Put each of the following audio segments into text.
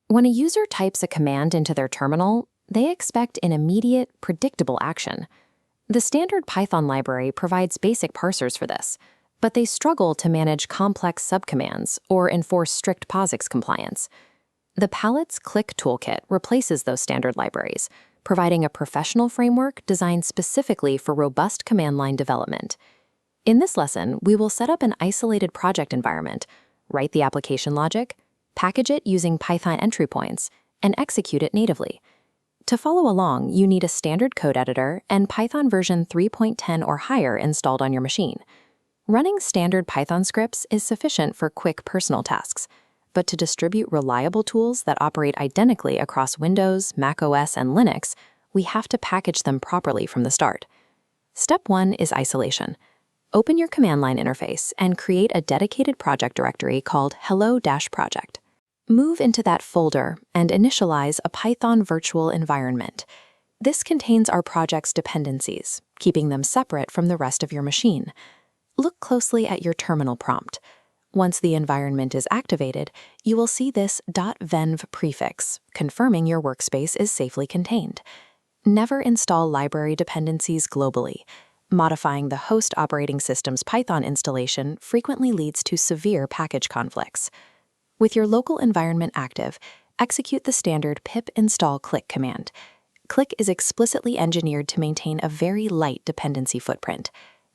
When a user types a command into their terminal, they expect an immediate, predictable action. The standard Python library provides basic parsers for this, but they struggle to manage complex subcommands or enforce strict POSIX compliance. The Pallets Click toolkit replaces those standard libraries, providing a professional framework designed specifically for robust command line development. In this lesson, we will set up an isolated project environment, write the application logic, package it using Python entry points, and execute it natively. To follow along, you need a standard code editor and Python version 3.10 or higher installed on your machine. Running standard Python scripts is sufficient for quick personal tasks, but to distribute reliable tools that operate identically across Windows, macOS, and Linux, we have to package them properly from the start. Step 1 is isolation. Open your command line interface and create a dedicated project directory called hello-project. Move into that folder and initialize a Python virtual environment. This contains our project's dependencies, keeping them separate from the rest of your machine. Look closely at your terminal prompt. Once the environment is activated, you will see this .venv prefix, confirming your workspace is safely contained. Never install library dependencies globally. Modifying the host operating system's Python installation frequently leads to severe package conflicts. With your local environment active, execute the standard pip install click command. Click is explicitly engineered to maintain a very light dependency footprint.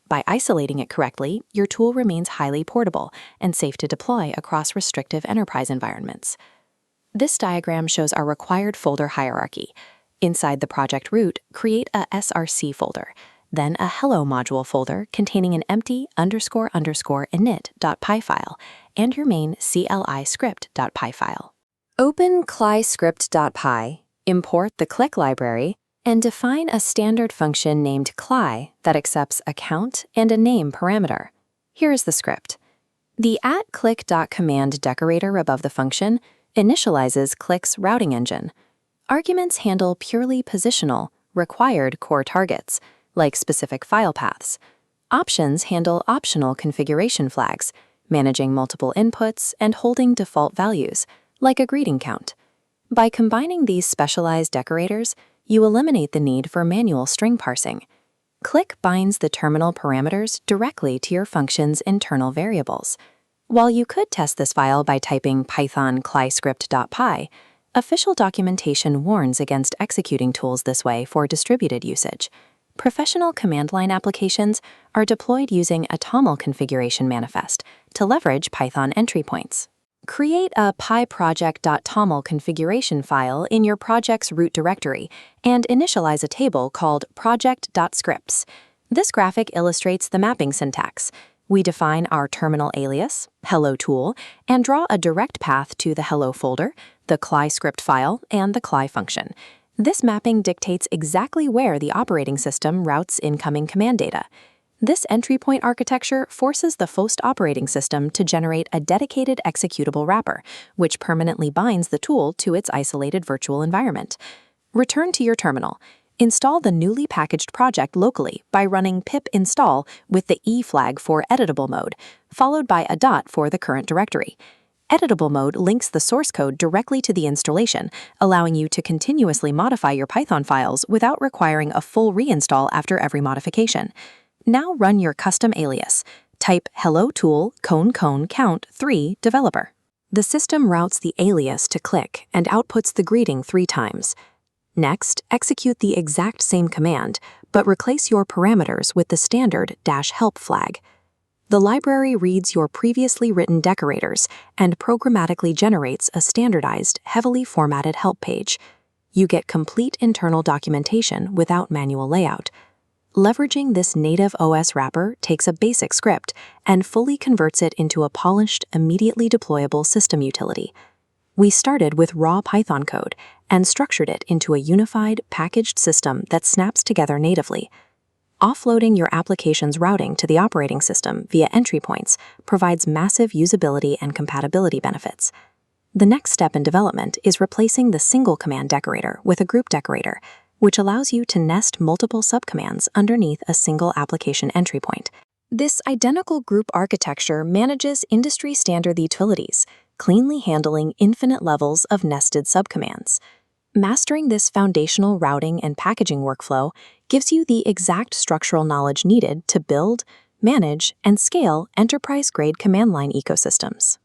By isolating it correctly, your tool remains highly portable and safe to deploy across restrictive enterprise environments. This diagram shows our required folder hierarchy. Inside the project root, create a src folder, then a hello module folder containing an empty __init.py file and your main CLI script.py file. Open CLI script.py, import the click library, and define a standard function named CLI that accepts a count and a name parameter. Here is the script. The @click.command decorator above the function initializes Click's routing engine. Arguments handle purely positional, required core targets, like specific file paths. Options handle optional configuration flags, managing multiple inputs and holding default values, like a greeting count. By combining these specialized decorators, you eliminate the need for manual string parsing. Click binds the terminal parameters directly to your function's internal variables. While you could test this file by typing python cliscript.py, official documentation warns against executing tools this way for distributed usage. Professional command line applications are deployed using a TOML configuration manifest to leverage Python entry points. Create a pyproject.toml configuration file in your project's root directory and initialize a table called project.scripts. This graphic illustrates the mapping syntax. We define our terminal alias, hello tool, and draw a direct path to the hello folder, the CLI script file, and the CLI function. This mapping dictates exactly where the operating system routes incoming command data. This entry point architecture forces the host operating system to generate a dedicated executable wrapper, which permanently binds the tool to its isolated virtual environment. Return to your terminal. Install the newly packaged project locally by running pip install with the E flag for editable mode, followed by a dot for the current directory. Editable mode links the source code directly to the installation, allowing you to continuously modify your Python files without requiring a full reinstall after every modification. Now run your custom alias. Type hello tool count 3 developer. The system routes the alias to Click and outputs the greeting 3 times. Next, execute the exact same command, but replace your parameters with the standard -help flag. The library reads your previously written decorators and programmatically generates a standardized, heavily formatted help page. You get complete internal documentation without manual layout. Leveraging this native OS wrapper takes a basic script and fully converts it into a polished, immediately deployable system utility. We started with raw Python code and structured it into a unified, packaged system that snaps together natively. Offloading your application's routing to the operating system via entry points provides massive usability and compatibility benefits. The next step in development is replacing the single command decorator with a group decorator, which allows you to nest multiple subcommands underneath a single application entry point. This identical group architecture manages industry-standard utilities, cleanly handling infinite levels of nested subcommands. Mastering this foundational routing and packaging workflow gives you the exact structural knowledge needed to build, manage, and scale enterprise-grade command line ecosystems.